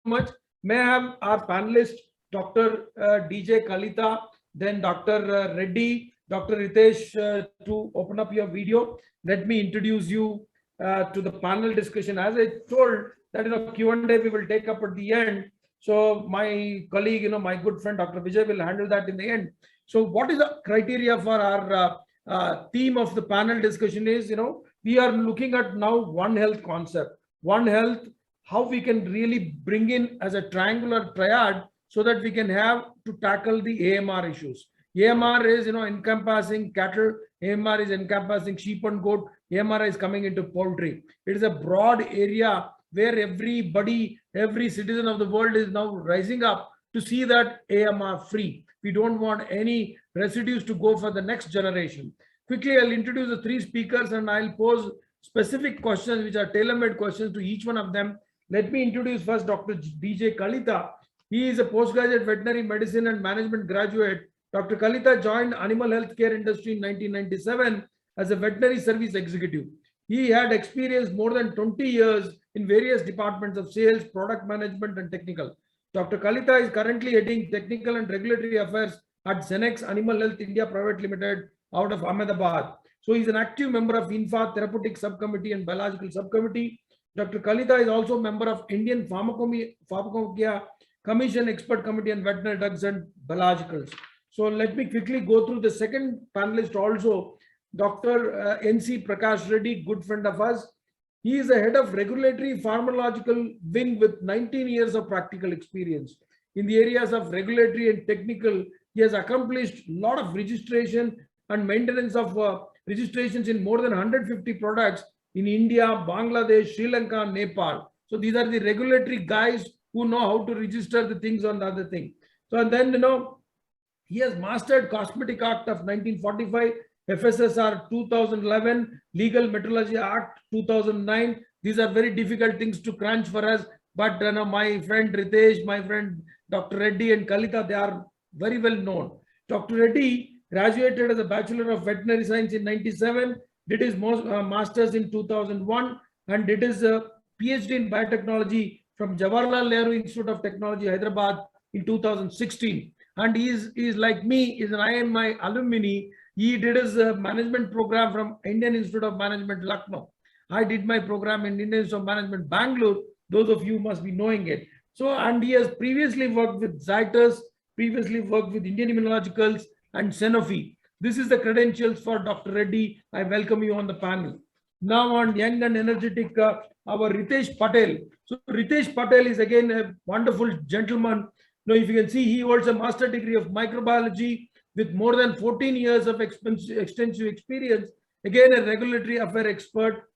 much. May I have our panelists, Dr. DJ Kalita, then Dr. Reddy, Dr. Ritesh, to open up your video. Let me introduce you to the panel discussion. As I told that Q&A we will take up at the end. So my colleague, my good friend Dr. Vijay will handle that in the end. So what is the criteria for our theme of the panel discussion is, we are looking at now One Health concept. One Health, how we can really bring in as a triangular triad so that we can have to tackle the AMR issues. AMR is, encompassing cattle. AMR is encompassing sheep and goat. AMR is coming into poultry. It is a broad area where everybody, every citizen of the world is now rising up to see that AMR free. We don't want any residues to go for the next generation. Quickly, I'll introduce the three speakers and I'll pose specific questions which are tailor-made questions to each one of them. Let me introduce first Dr. DJ Kalita. He is a postgraduate veterinary medicine and management graduate. Dr. Kalita joined animal healthcare industry in 1997 as a veterinary service executive. He had experienced more than 20 years in various departments of sales, product management, and technical. Dr. Kalita is currently heading technical and regulatory affairs at Zenex Animal Health India Private Limited out of Ahmedabad. So he's an active member of INFA Therapeutic Subcommittee and Biological Subcommittee. Dr. Kalita is also a member of Indian Pharmacopoeia Commission Expert Committee on Veterinary Drugs and Biologicals. So let me quickly go through the second panelist also, Dr. N.C. Prakash Reddy, good friend of us. He is the head of regulatory pharmacological wing with 19 years of practical experience. In the areas of regulatory and technical, he has accomplished a lot of registration and maintenance of registrations in more than 150 products in India, Bangladesh, Sri Lanka, Nepal. So these are the regulatory guys who know how to register the things on the other thing. So and then, he has mastered Cosmetic Act of 1945, FSSR 2011, Legal Metrology Act 2009. These are very difficult things to crunch for us. But my friend Ritesh, my friend Dr. Reddy and Kalita, they are very well known. Dr. Reddy graduated as a Bachelor of Veterinary Science in 97, did his master's in 2001, and did his PhD in biotechnology from Jawaharlal Nehru Institute of Technology, Hyderabad in 2016. And he is like me, is an IMI alumni. He did his management program from Indian Institute of Management, Lucknow. I did my program in Indian Institute of Management, Bangalore. Those of you must be knowing it. So, and he has previously worked with Zytus, previously worked with Indian Immunologicals and Sanofi. This is the credentials for Dr. Reddy. I welcome you on the panel. Now on young and energetic, our Ritesh Patel. So Ritesh Patel is again a wonderful gentleman. Now, if you can see, he holds a master degree of microbiology with more than 14 years of extensive experience. Again, a regulatory affair expert.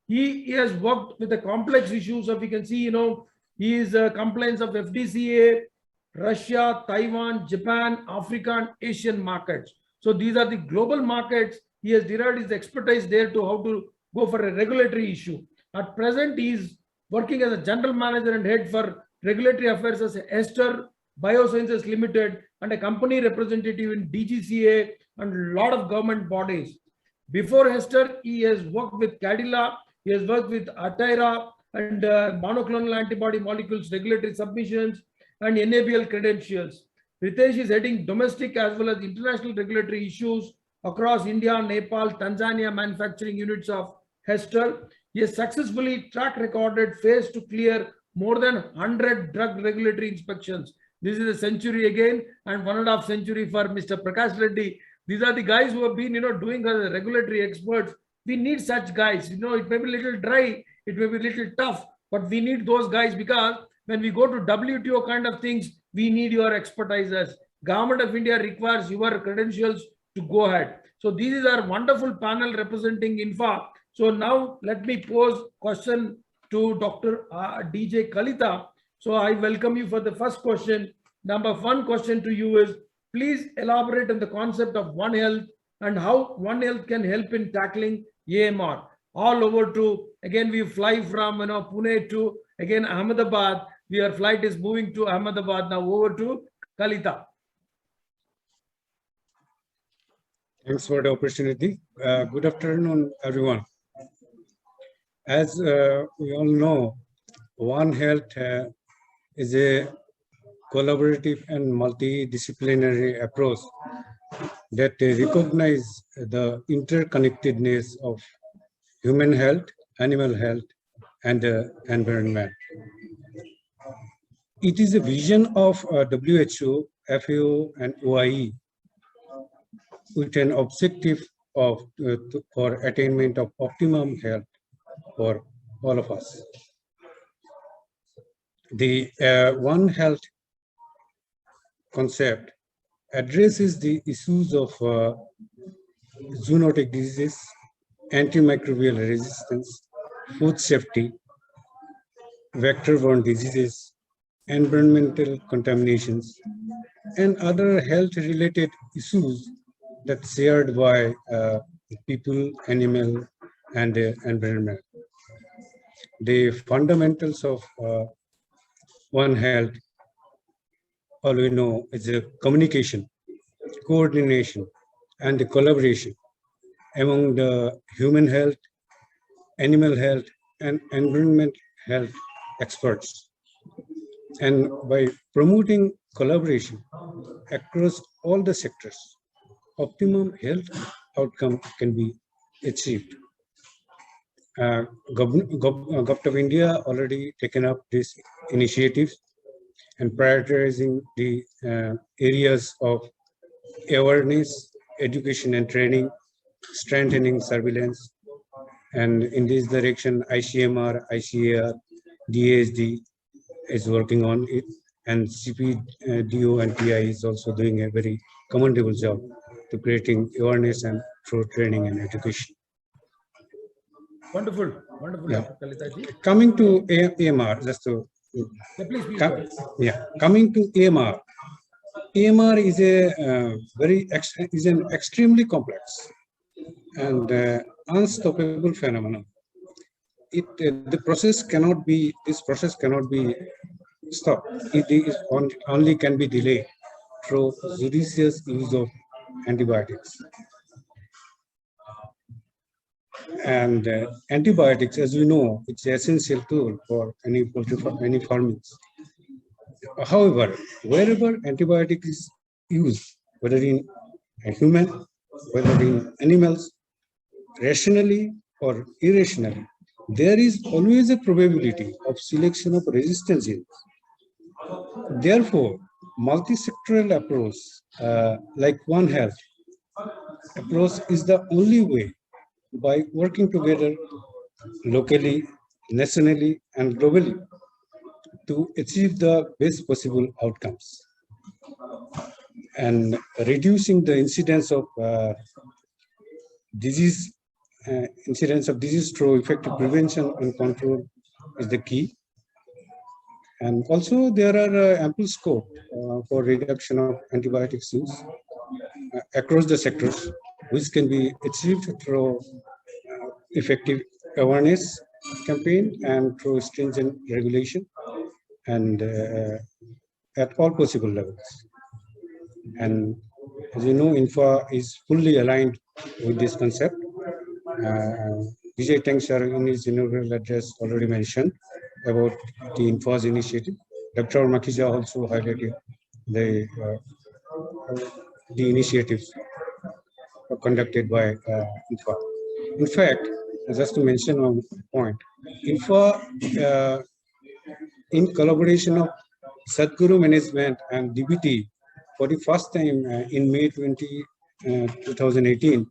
He has worked with the complex issues of, you can see, he is compliance of FDCA, Russia, Taiwan, Japan, Africa, and Asian markets. So these are the global markets. He has derived his expertise there to how to go for a regulatory issue. At present, he is working as a general manager and head for regulatory affairs as Hester Biosciences Limited and a company representative in DGCA and a lot of government bodies. Before Hester, he has worked with Cadila, he has worked with Atira and monoclonal antibody molecules, regulatory submissions, and NABL credentials. Ritesh is heading domestic as well as international regulatory issues across India, Nepal, Tanzania manufacturing units of Hester. He has successfully track recorded phase to clear more than 100 drug regulatory inspections. This is a century again and 1.5 century for Mr. Prakash Reddy. These are the guys who have been, doing as regulatory experts. We need such guys. It may be a little dry, it may be a little tough, but we need those guys because when we go to WTO kind of things, we need your expertise. Government of India requires your credentials to go ahead. So this is our wonderful panel representing INFA. So now let me pose question to Dr. DJ Kalita. So I welcome you for the first question. Number one question to you is, please elaborate on the concept of One Health and how One Health can help in tackling AMR. All over to, again, we fly from Pune to, again, Ahmedabad. Our flight is moving to Ahmedabad. Now over to Kalita. Thanks for the opportunity. Good afternoon, everyone. As we all know, One Health is a collaborative and multidisciplinary approach that recognize the interconnectedness of human health, animal health, and the environment. It is a vision of WHO, FAO, and OIE with an objective of for attainment of optimum health for all of us. The One Health concept addresses the issues of zoonotic diseases, antimicrobial resistance, food safety, vector-borne diseases, environmental contaminations, and other health-related issues that shared by people, animal, and environment. The fundamentals of One Health, all we know, is a communication, coordination, and the collaboration among the human health, animal health, and environment health experts. And by promoting collaboration across all the sectors, optimum health outcome can be achieved. Government of India already taken up this initiative and prioritizing the areas of awareness, education and training, strengthening surveillance. And in this direction, ICMR, ICAR, DASD is working on it, and CPDO and TI is also doing a very commendable job to creating awareness and through training and education. Wonderful, wonderful, Yeah. Dr. Kalita ji. Coming to AMR, just to Yeah, please, please. Go ahead. coming to AMR. AMR is a is an extremely complex and unstoppable phenomenon. This process cannot be stopped. It is only can be delayed through judicious use of antibiotics. And antibiotics, as you know, it's an essential tool for any poultry any farmings. However, wherever antibiotic is used, whether in a human, whether in animals, rationally or irrationally, there is always a probability of selection of resistant genes. Therefore, multi-sectoral approach like One Health approach is the only way by working together locally, nationally, and globally to achieve the best possible outcomes and reducing the incidence of disease through effective prevention and control is the key. And also there are ample scope for reduction of antibiotics use across the sectors, which can be achieved through effective awareness campaign and through stringent regulation and at all possible levels. And as you know, INFA is fully aligned with this concept. Vijay Tank sir in his inaugural address already mentioned about the INFA's initiative. Dr. Makhija also highlighted the initiatives conducted by INFA. In fact, just to mention one point, INFA, in collaboration of Sadhguru Management and DBT, for the first time in May 2018,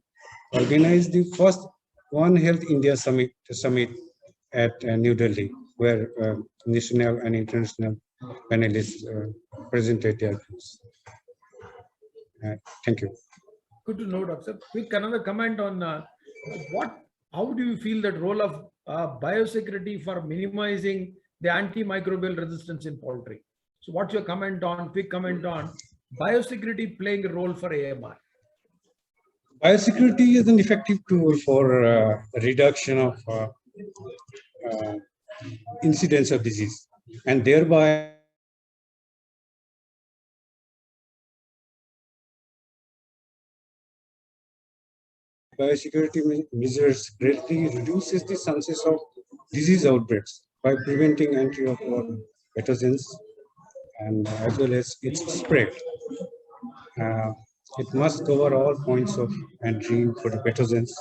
organized the first One Health India Summit at New Delhi, where national and international panelists presented their views. Thank you. Good to know, Doctor. Quick, another comment on how do you feel that role of biosecurity for minimizing the antimicrobial resistance in poultry? So what's your quick comment on biosecurity playing a role for AMR? Biosecurity is an effective tool for reduction of incidence of disease, and thereby biosecurity measures greatly reduces the chances of disease outbreaks by preventing entry of pathogens and as well as its spread. It must cover all points of entry for the pathogens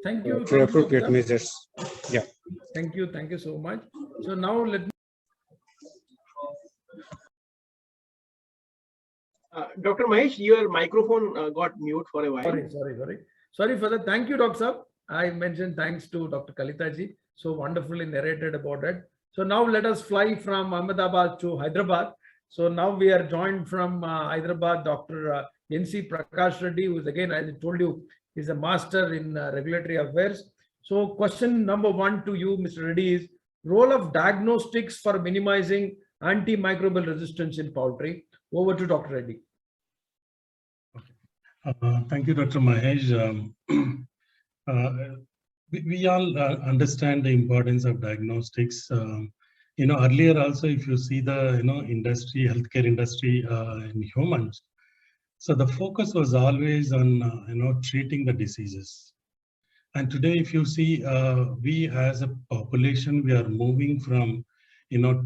Thank you. through Thank you, appropriate doctor. measures. Yeah. Thank you. Thank you so much. So now let me. Dr. Mahesh, your microphone got mute for a while. Sorry for that. Thank you, Dr. Saab. I mentioned thanks to Dr. Kalita ji. So wonderfully narrated about it. So now let us fly from Ahmedabad to Hyderabad. So now we are joined from Hyderabad, Dr. N.C. Prakash Reddy, who is again, as I told you, is a master in regulatory affairs. So question number 1 to you, Mr. Reddy, is role of diagnostics for minimizing antimicrobial resistance in poultry. Over to Dr. Reddy. Thank you, Dr. Mahesh. We all understand the importance of diagnostics. Earlier also, if you see the industry, healthcare industry in humans, so the focus was always on treating the diseases. And today, if you see, we as a population, we are moving from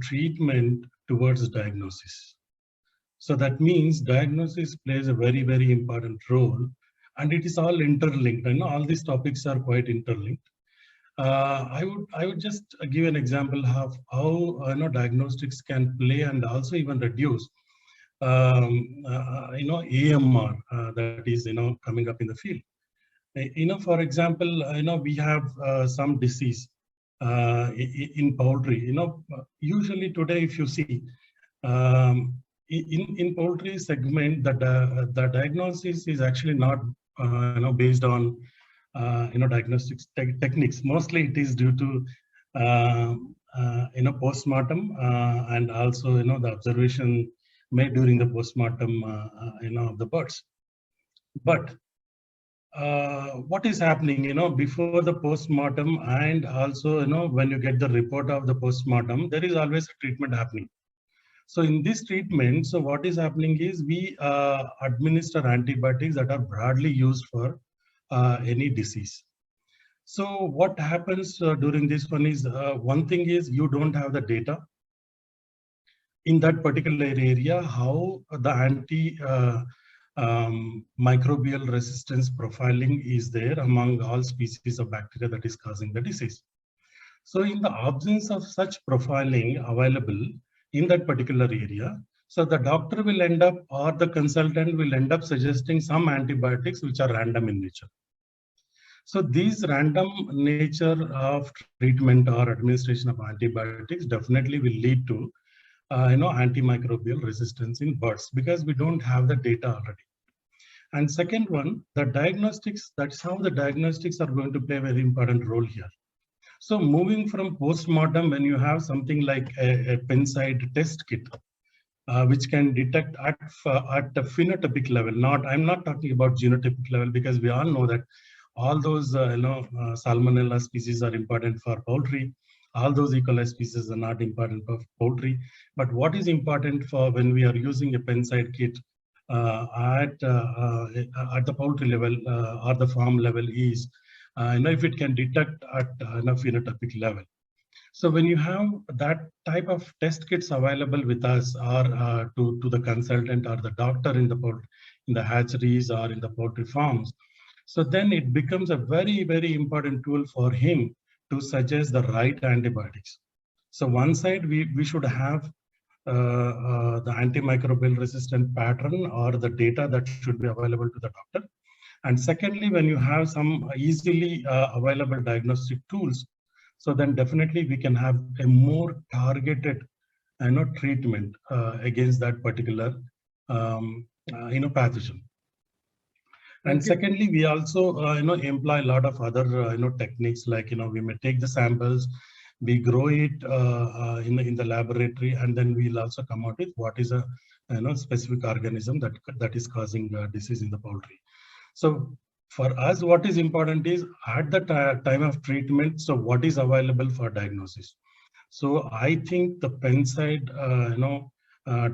treatment towards diagnosis. So that means diagnosis plays a very, very important role, and it is all interlinked. And all these topics are quite interlinked. I would just give an example of how diagnostics can play and also even reduce AMR that is coming up in the field. For example, we have some disease in poultry. Usually today, if you see. In poultry segment, the diagnosis is actually not based on diagnostics techniques. Mostly it is due to postmortem and also the observation made during the postmortem of the birds. But what is happening before the postmortem, and also when you get the report of the postmortem, there is always a treatment happening. So in this treatment, so what is happening is we administer antibiotics that are broadly used for any disease. So what happens during this one is, one thing is you don't have the data in that particular area, how the microbial resistance profiling is there among all species of bacteria that is causing the disease. So in the absence of such profiling available in that particular area, so the doctor will end up, or the consultant will end up suggesting some antibiotics which are random in nature. So these random nature of treatment or administration of antibiotics definitely will lead to antimicrobial resistance in birds, because we don't have the data already. And second one, the diagnostics, that's how the diagnostics are going to play a very important role here. So moving from postmortem, when you have something like a Penside test kit, which can detect at a phenotypic level, I'm not talking about genotypic level, because we all know that all those Salmonella species are important for poultry. All those E. coli species are not important for poultry. But what is important for when we are using a Penside kit at the poultry level or the farm level is, if it can detect at a phenotypic level. So when you have that type of test kits available with us, or to the consultant or the doctor in the hatcheries or in the poultry farms, so then it becomes a very, very important tool for him to suggest the right antibiotics. So one side, we should have the antimicrobial resistant pattern or the data that should be available to the doctor. And secondly, when you have some easily available diagnostic tools, so then definitely we can have a more targeted treatment against that particular pathogen. And secondly, we also employ a lot of other techniques, like we may take the samples, we grow it in the laboratory, and then we'll also come out with what is a specific organism that is causing disease in the poultry. So for us, what is important is at the time of treatment, so what is available for diagnosis. So I think the Penside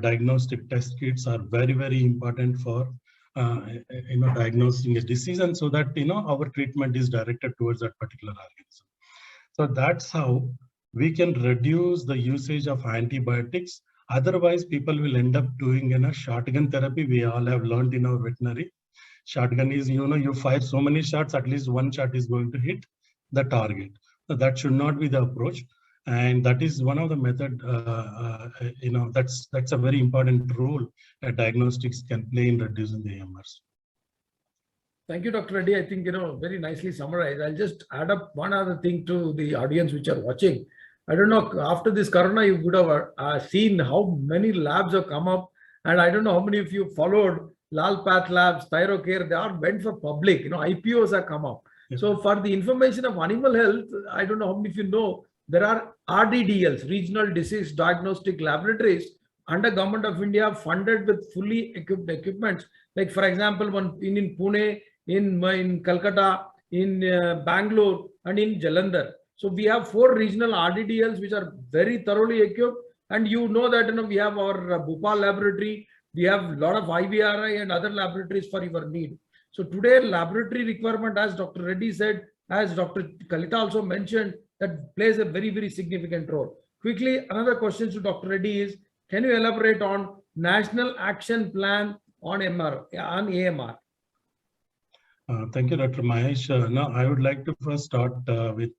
diagnostic test kits are very, very important for diagnosing a disease, and so that our treatment is directed towards that particular organism. So that's how we can reduce the usage of antibiotics. Otherwise, people will end up doing shotgun therapy. We all have learned in our veterinary. Shotgun is, you fire so many shots, at least one shot is going to hit the target. So that should not be the approach. And that is one of the method, that's a very important role that diagnostics can play in reducing the AMRs. Thank you, Dr. Reddy. I think, very nicely summarized. I'll just add up one other thing to the audience which are watching. I don't know, after this corona, you would have seen how many labs have come up. And I don't know how many of you followed Lalpath Labs, Thyrocare. They are meant for public, IPOs have come up. Yes. So for the information of animal health, I don't know how many of you know, there are RDDLs, Regional Disease Diagnostic Laboratories, under Government of India, funded with fully equipped equipment. Like, for example, one in Pune, in Calcutta, in Bangalore, and in Jalandhar. So we have 4 regional RDDLs which are very thoroughly equipped. And you know that we have our Bhopal laboratory, we have a lot of IVRI and other laboratories for your need. So today, laboratory requirement, as Dr. Reddy said, as Dr. Kalita also mentioned, that plays a very, very significant role. Quickly, another question to Dr. Reddy is, can you elaborate on National Action Plan on AMR? Thank you, Dr. Mahesh. Now, I would like to first start with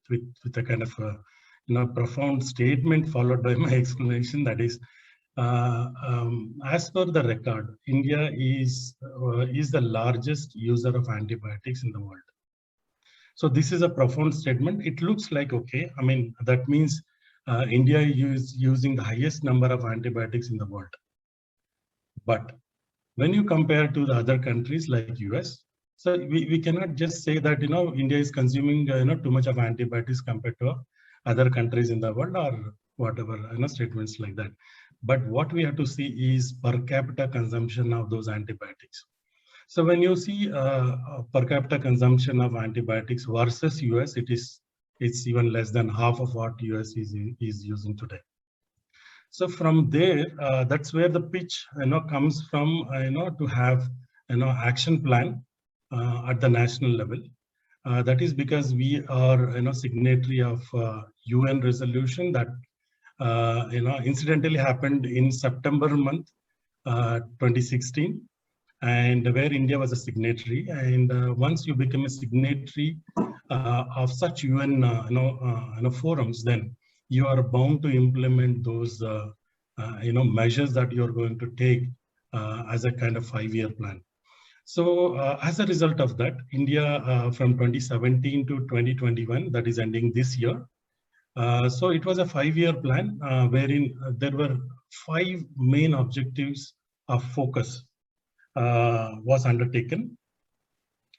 a kind of profound statement followed by my explanation. That is, as per the record, India is the largest user of antibiotics in the world. So this is a profound statement. It looks like, okay, I mean, that means India is using the highest number of antibiotics in the world. But when you compare to the other countries like US, so we cannot just say that, India is consuming, too much of antibiotics compared to other countries in the world or whatever, statements like that. But what we have to see is per capita consumption of those antibiotics. So when you see per capita consumption of antibiotics versus US, it's even less than half of what US is using today. So from there, that's where the pitch, comes from, to have, action plan at the national level. That is because we are, signatory of UN resolution that, incidentally happened in September month, 2016, and where India was a signatory. And once you become a signatory of such UN, forums, then you are bound to implement those, measures that you are going to take as a kind of 5-year plan. So as a result of that, India from 2017 to 2021, that is ending this year. So it was a 5-year plan wherein there were 5 main objectives of focus was undertaken.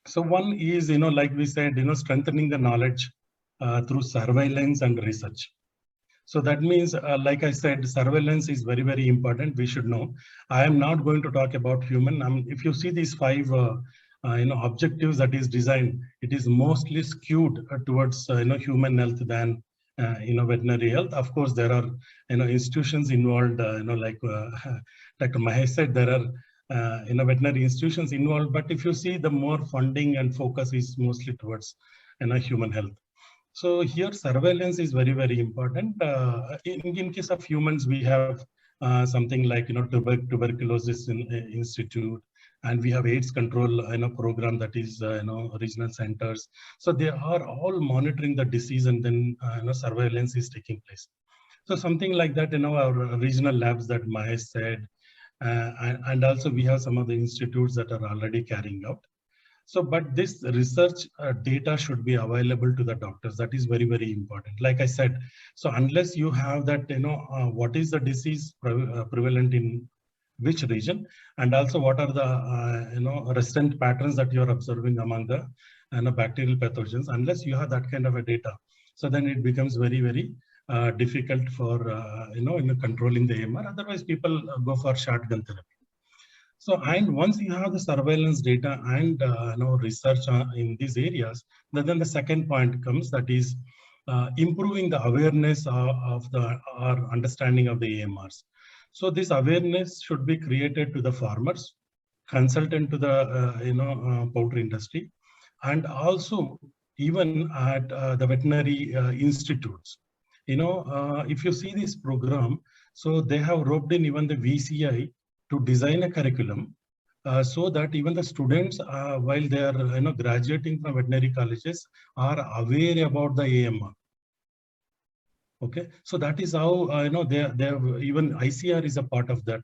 So one is, like we said, strengthening the knowledge through surveillance and research. So that means, like I said, surveillance is very, very important. We should know. I am not going to talk about human. If you see these 5, objectives that is designed, it is mostly skewed towards, human health than, veterinary health. Of course, there are, institutions involved, like Dr. Mahesh said, there are, veterinary institutions involved. But if you see, the more funding and focus is mostly towards, human health. So here surveillance is very, very important. In case of humans, we have something like, tuberculosis institute, and we have AIDS control, program that is, regional centers. So they are all monitoring the disease, and then, surveillance is taking place. So something like that, our regional labs that Mahesh said, and also we have some of the institutes that are already carrying out. So, but this research data should be available to the doctors. That is very, very important. Like I said, so unless you have that, what is the disease prevalent in which region, and also what are the, resident patterns that you're observing among the, bacterial pathogens, unless you have that kind of a data. So then it becomes very, very difficult for, controlling the AMR. Otherwise, people go for shotgun therapy. So, and once you have the surveillance data and research in these areas, then the second point comes, that is improving the awareness of our understanding of the AMRs. So this awareness should be created to the farmers, consultant to the poultry industry, and also even at the veterinary institutes. If you see this program, so they have roped in even the VCI to design a curriculum so that even the students, while they are graduating from veterinary colleges, are aware about the AMR. Okay, so that is how they have even ICR is a part of that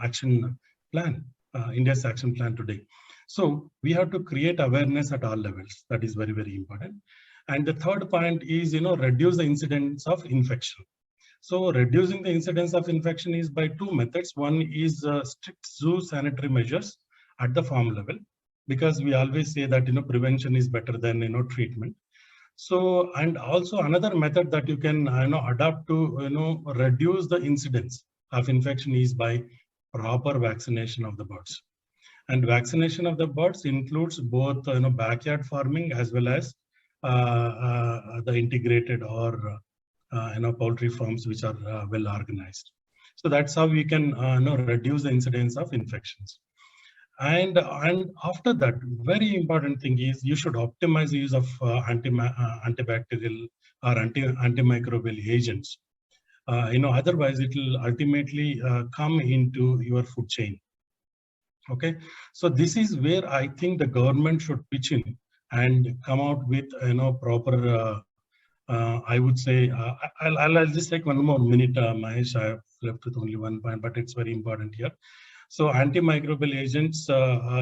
action plan, India's action plan today. So we have to create awareness at all levels. That is very, very important. And the third point is reduce the incidence of infection. So reducing the incidence of infection is by two methods. One is strict zoo sanitary measures at the farm level, because we always say that prevention is better than treatment. So, and also another method that you can adapt to reduce the incidence of infection is by proper vaccination of the birds. And vaccination of the birds includes both backyard farming as well as the integrated or poultry farms which are well organized. So that's how we can reduce the incidence of infections. And after that, very important thing is you should optimize the use of antibacterial or antimicrobial agents. Otherwise it will ultimately come into your food chain. Okay, so this is where I think the government should pitch in and come out with proper. I would say I'll just take one more minute, Mahesh. I have left with only one point, but it's very important here. So antimicrobial agents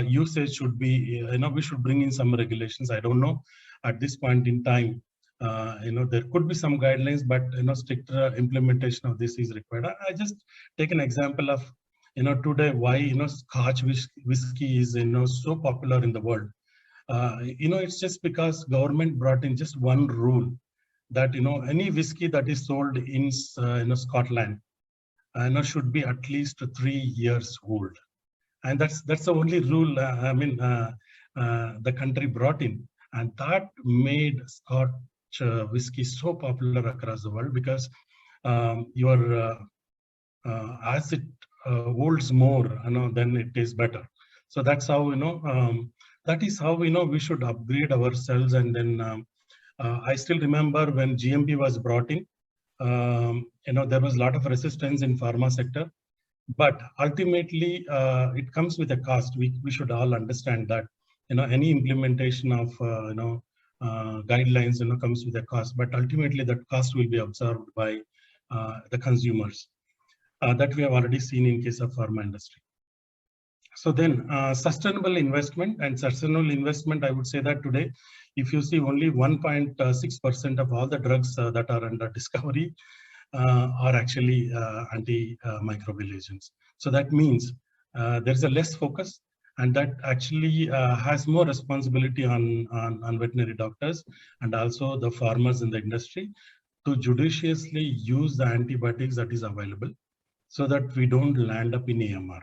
usage should be, we should bring in some regulations. I don't know at this point in time, there could be some guidelines, but stricter implementation of this is required. I just take an example of today why Scotch whiskey is so popular in the world. It's just because government brought in just one rule that any whiskey that is sold in Scotland should be at least 3 years old, and that's the only rule the country brought in, and that made Scotch whiskey so popular across the world, because as it holds more, then it is better. So that's how that is how we should upgrade ourselves. And then I still remember when GMP was brought in. There was a lot of resistance in pharma sector, but ultimately it comes with a cost. We should all understand that any implementation of guidelines comes with a cost, but ultimately that cost will be absorbed by the consumers. That we have already seen in case of pharma industry. So then sustainable investment, I would say that today, if you see only 1.6% of all the drugs that are under discovery are actually antimicrobial agents. So that means there's a less focus, and that actually has more responsibility on veterinary doctors and also the farmers in the industry to judiciously use the antibiotics that is available, so that we don't land up in AMR.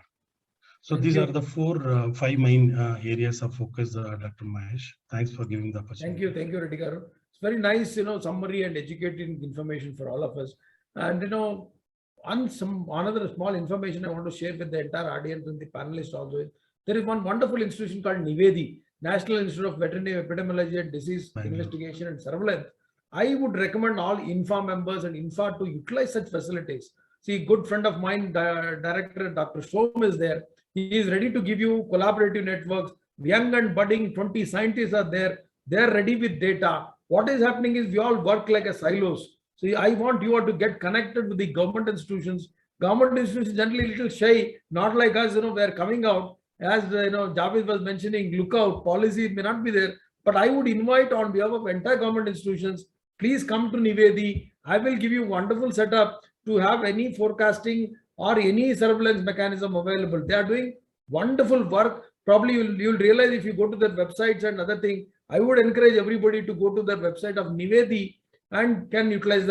So these are the 5 main areas of focus, Dr. Mahesh. Thanks for giving the opportunity. Thank you, Reddy Garu. It's very nice, summary and educating information for all of us. And another small information I want to share with the entire audience and the panelists also. There is one wonderful institution called NIVEDI, National Institute of Veterinary Epidemiology and Disease Investigation and Surveillance. I would recommend all INFA members and INFA to utilize such facilities. See, good friend of mine, Director Dr. Shom is there. He is ready to give you collaborative networks. Young and budding 20 scientists are there. They are ready with data. What is happening is we all work like a silos. So I want you all to get connected with the government institutions. Government institutions generally a little shy, not like us, we are coming out. As Javed was mentioning, look out, policy may not be there. But I would invite on behalf of entire government institutions, please come to NIVEDI. I will give you wonderful setup to have any forecasting or any surveillance mechanism available. They are doing wonderful work. Probably you'll realize if you go to their websites and other thing. I would encourage everybody to go to the website of NIVEDI and can utilize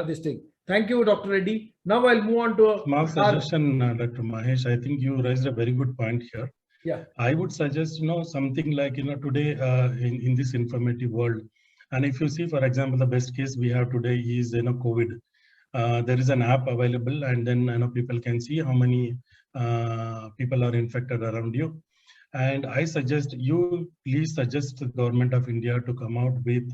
this thing. Thank you, Dr. Reddy. Now I'll move on to a small suggestion, Dr. Mahesh. I think you raised a very good point here. Yeah, I would suggest something like today in this informative world, and if you see, for example, the best case we have today is COVID. There is an app available, and then people can see how many people are infected around you. And I suggest you please suggest the government of India to come out with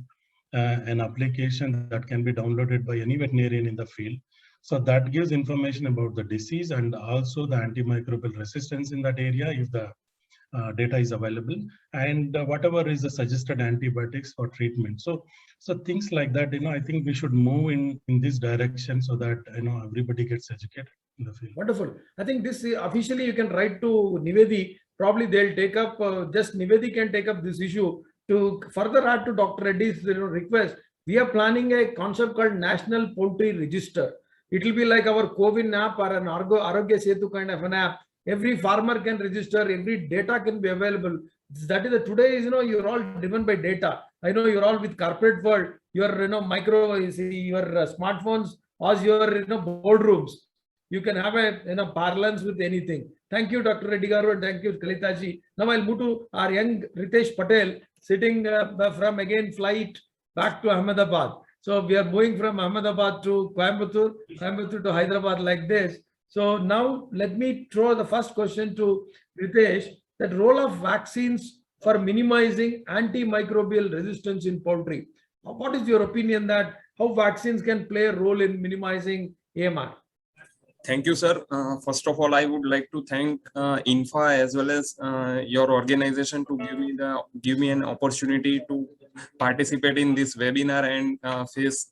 an application that can be downloaded by any veterinarian in the field. So that gives information about the disease and also the antimicrobial resistance in that area if the data is available, and whatever is the suggested antibiotics for treatment. So things like that, I think we should move in this direction so that, everybody gets educated in the field. Wonderful. I think this officially you can write to Nivedi. Probably they'll take up, just Nivedi can take up this issue to further add to Dr. Reddy's request. We are planning a concept called National Poultry Register. It will be like our COVID app or an Arogya Setu kind of an app. Every farmer can register, every data can be available. That is today is, you're all driven by data. I know you're all with corporate world, your, your smartphones or your, boardrooms. You can have a, parlance with anything. Thank you, Dr. Reddy Garu, and thank you, Kalita ji. Now I'll move to our young Ritesh Patel, sitting from again flight back to Ahmedabad. So we are moving from Ahmedabad to Coimbatore, Coimbatore to Hyderabad like this. So now let me throw the first question to Ritesh, that role of vaccines for minimizing antimicrobial resistance in poultry. What is your opinion that how vaccines can play a role in minimizing AMR? Thank you, sir. First of all, I would like to thank INFA as well as your organization to give me an opportunity to participate in this webinar and face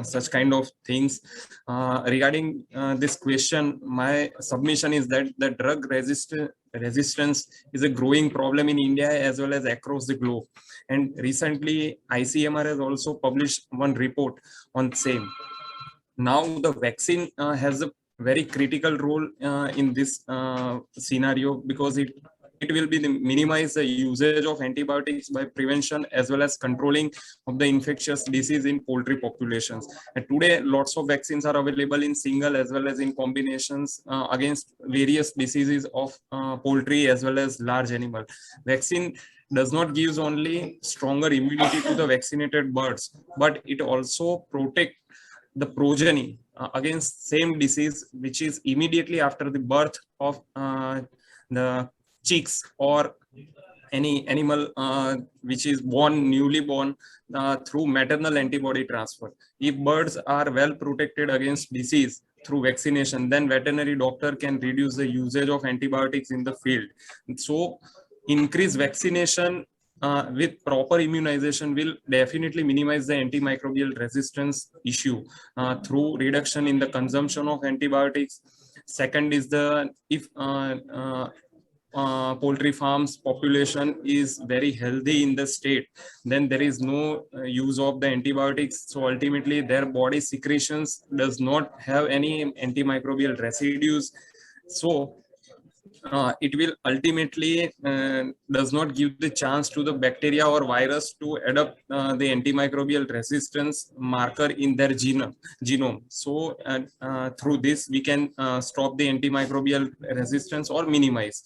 such kind of things. Regarding this question, my submission is that the drug resistance is a growing problem in India as well as across the globe. And recently, ICMR has also published one report on the same. Now, the vaccine has a very critical role in this scenario, because it will be minimize the usage of antibiotics by prevention as well as controlling of the infectious disease in poultry populations. And today, lots of vaccines are available in single as well as in combinations against various diseases of poultry as well as large animal. Vaccine does not give only stronger immunity to the vaccinated birds, but it also protects the progeny against same disease, which is immediately after the birth of the chicks or any animal which is newly born through maternal antibody transfer. If birds are well protected against disease through vaccination, then veterinary doctor can reduce the usage of antibiotics in the field. So increased vaccination with proper immunization will definitely minimize the antimicrobial resistance issue through reduction in the consumption of antibiotics. Second is if poultry farms population is very healthy in the state, then there is no use of the antibiotics. So ultimately their body secretions does not have any antimicrobial residues. So it will ultimately does not give the chance to the bacteria or virus to adopt the antimicrobial resistance marker in their genome. So through this, we can stop the antimicrobial resistance or minimize.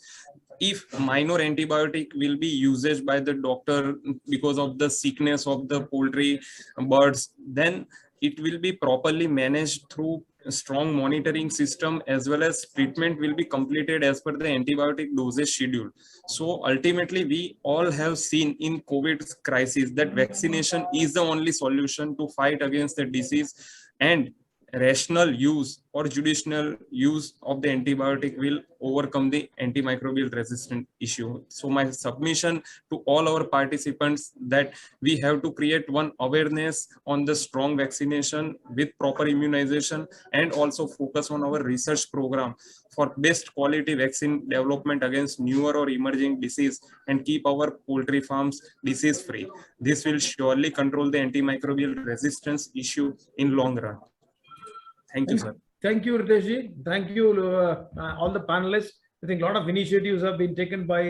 If minor antibiotic will be used by the doctor because of the sickness of the poultry birds, then it will be properly managed through a strong monitoring system, as well as treatment will be completed as per the antibiotic dosage schedule. So ultimately, we all have seen in COVID crisis that vaccination is the only solution to fight against the disease, and rational use or judicial use of the antibiotic will overcome the antimicrobial resistant issue. So my submission to all our participants that we have to create one awareness on the strong vaccination with proper immunization, and also focus on our research program for best quality vaccine development against newer or emerging disease, and keep our poultry farms disease free. This will surely control the antimicrobial resistance issue in long run. Thank you, sir. Thank you, Ritesh. Thank you, all the panelists. I think a lot of initiatives have been taken by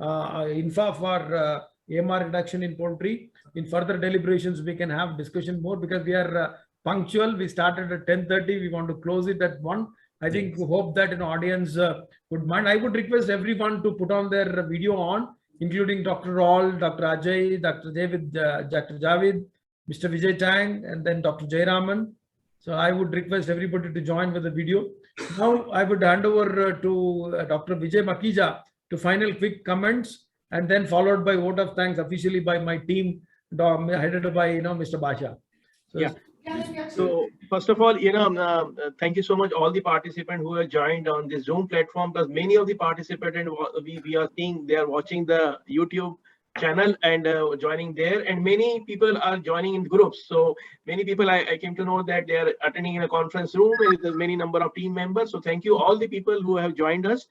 INFA for AMR reduction in poultry. In further deliberations, we can have discussion more, because we are punctual. We started at 10:30. We want to close it at 1. I think we hope that an audience would mind. I would request everyone to put on their video on, including Dr. Raul, Dr. Ajay, Dr. Javid, Mr. Vijay Tang, and then Dr. Jayaraman. So I would request everybody to join with the video. Now I would hand over to Dr. Vijay Makija to final quick comments, and then followed by vote of thanks officially by my team, headed by Mr. Basha. So, Yeah. So first of all, thank you so much all the participants who have joined on this Zoom platform, because many of the participants and we are seeing they are watching the YouTube channel and joining there, and many people are joining in groups. So many people I came to know that they are attending in a conference room with many number of team members. So thank you all the people who have joined us.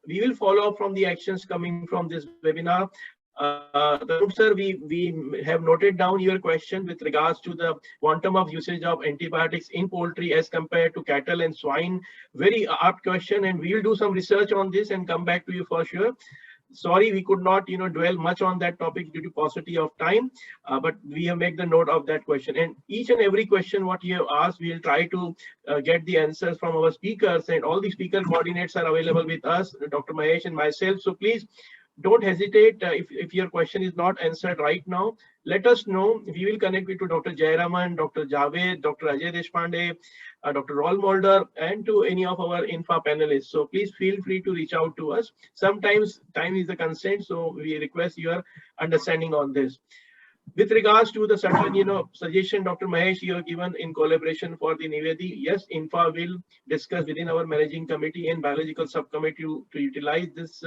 We will follow up from the actions coming from this webinar. Sir, we have noted down your question with regards to the quantum of usage of antibiotics in poultry as compared to cattle and swine. Very apt question, and we will do some research on this and come back to you for sure. Sorry, we could not, dwell much on that topic due to paucity of time, but we have made the note of that question. And each and every question what you have asked, we will try to get the answers from our speakers, and all the speaker coordinates are available with us, Dr. Mahesh and myself. So please don't hesitate. If your question is not answered right now, let us know. We will connect you to Dr. Jayaraman, Dr. Javed, Dr. Ajay Deshpande, Dr. Raul Mulder, and to any of our INFA panelists. So please feel free to reach out to us. Sometimes time is a constraint, so we request your understanding on this. With regards to the certain, suggestion, Dr. Mahesh, you have given in collaboration for the Nivedi, yes, INFA will discuss within our managing committee and biological subcommittee to utilize this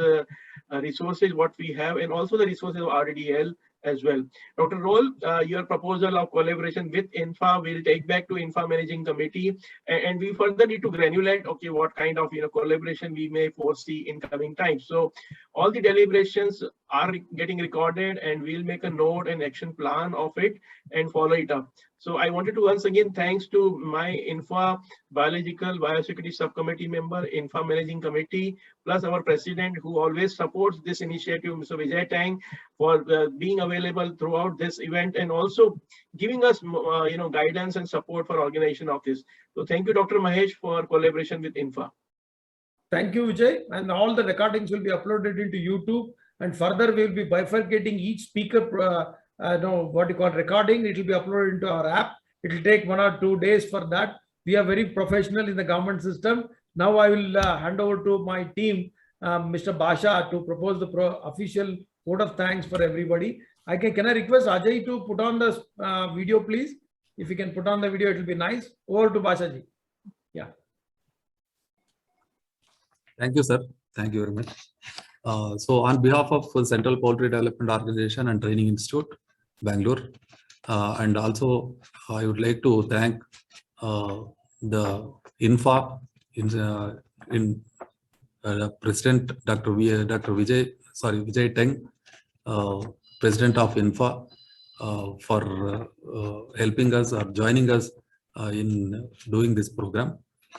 resources what we have, and also the resources of RDL as well. Dr. Raul, your proposal of collaboration with INFA will take back to INFA managing committee, and we further need to granulate, okay, what kind of collaboration we may foresee in coming times. So all the deliberations are getting recorded, and we'll make a note and action plan of it and follow it up. So I wanted to once again thanks to my INFA biological biosecurity subcommittee member, INFA managing committee, plus our president who always supports this initiative, Mr. Vijay Tang, for being available throughout this event and also giving us guidance and support for organization of this. So thank you, Dr. Mahesh, for collaboration with INFA. Thank you, Vijay. And all the recordings will be uploaded into YouTube, and further we will be bifurcating each speaker recording. It will be uploaded into our app. It will take 1 or 2 days for that. We are very professional in the government system. Now I will hand over to my team, Mr. Basha, to propose the official vote of thanks for everybody. Can I request Ajay to put on the video, please? If you can put on the video, it will be nice. Over to Basha ji. Yeah. Thank you, sir. Thank you very much. So on behalf of Central Poultry Development Organization and Training Institute, Bangalore, and also I would like to thank the INFA President Dr. Vijay Tang, President of INFA, for helping us or joining us in doing this program.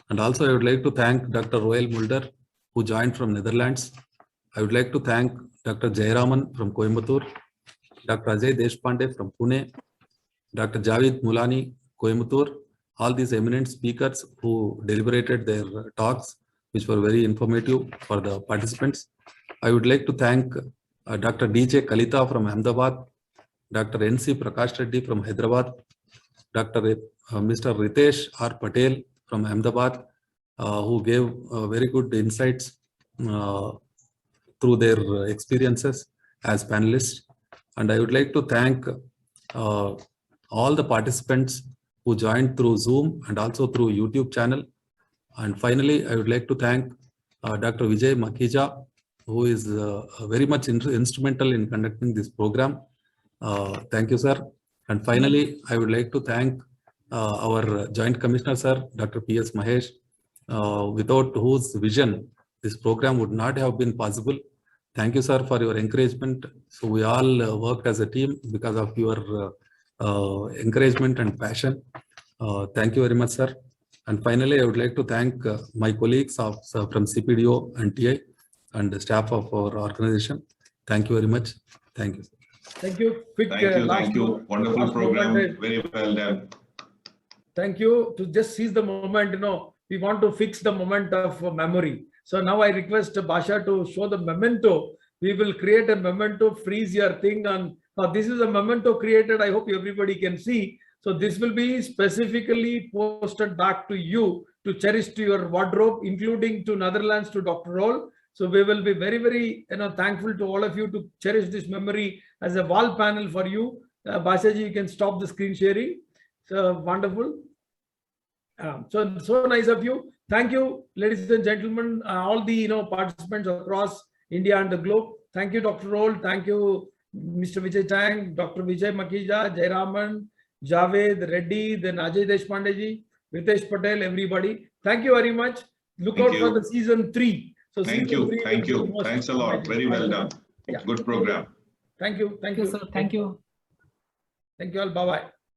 And also I would like to thank Dr. Raul Mulder, who joined from Netherlands. I would like to thank Dr. Jayaraman from Coimbatore, Dr. Ajay Deshpande from Pune, Dr. Javed Mulani, Coimbatore, all these eminent speakers who deliberated their talks, which were very informative for the participants. I would like to thank Dr. DJ Kalita from Ahmedabad, Dr. NC Prakash Reddy from Hyderabad, Dr. Mr. Ritesh R. Patel from Ahmedabad, who gave very good insights through their experiences as panelists. And I would like to thank all the participants who joined through Zoom and also through YouTube channel. And finally, I would like to thank Dr. Vijay Makija, who is very much instrumental in conducting this program. Thank you, sir. And finally, I would like to thank our Joint Commissioner, sir, Dr. P.S. Mahesh, without whose vision this program would not have been possible. Thank you, sir, for your encouragement. So we all worked as a team because of your encouragement and passion. Thank you very much, sir. And finally, I would like to thank my colleagues from CPDO and TI and the staff of our organization. Thank you very much. Thank you. Thank you. Quick, thank you. Wonderful program. Very well done. Thank you. To just seize the moment, we want to fix the moment of memory. So now I request Basha to show the memento. We will create a memento, freeze your thing. And this is a memento created. I hope everybody can see. So this will be specifically posted back to you to cherish to your wardrobe, including to Netherlands, to Dr. Raul. So we will be very, very thankful to all of you to cherish this memory as a wall panel for you. Bashaji, you can stop the screen sharing. So wonderful. So nice of you. Thank you, ladies and gentlemen, all the participants across India and the globe. Thank you, Dr. Roll. Thank you, Mr. Vijay Tang, Dr. Vijay Makhija, Jayaraman, Javed, Reddy, then Ajay Deshpandeji, Ritesh Patel, everybody. Thank you very much. Look Thank out you. for the season 3. So Thank season you. 3 Thank will be you. most Thanks a lot. amazing. Very well done. Yeah. Good program. Thank you. Thank Thank you, you. sir. Thank you. Thank you all. Bye-bye.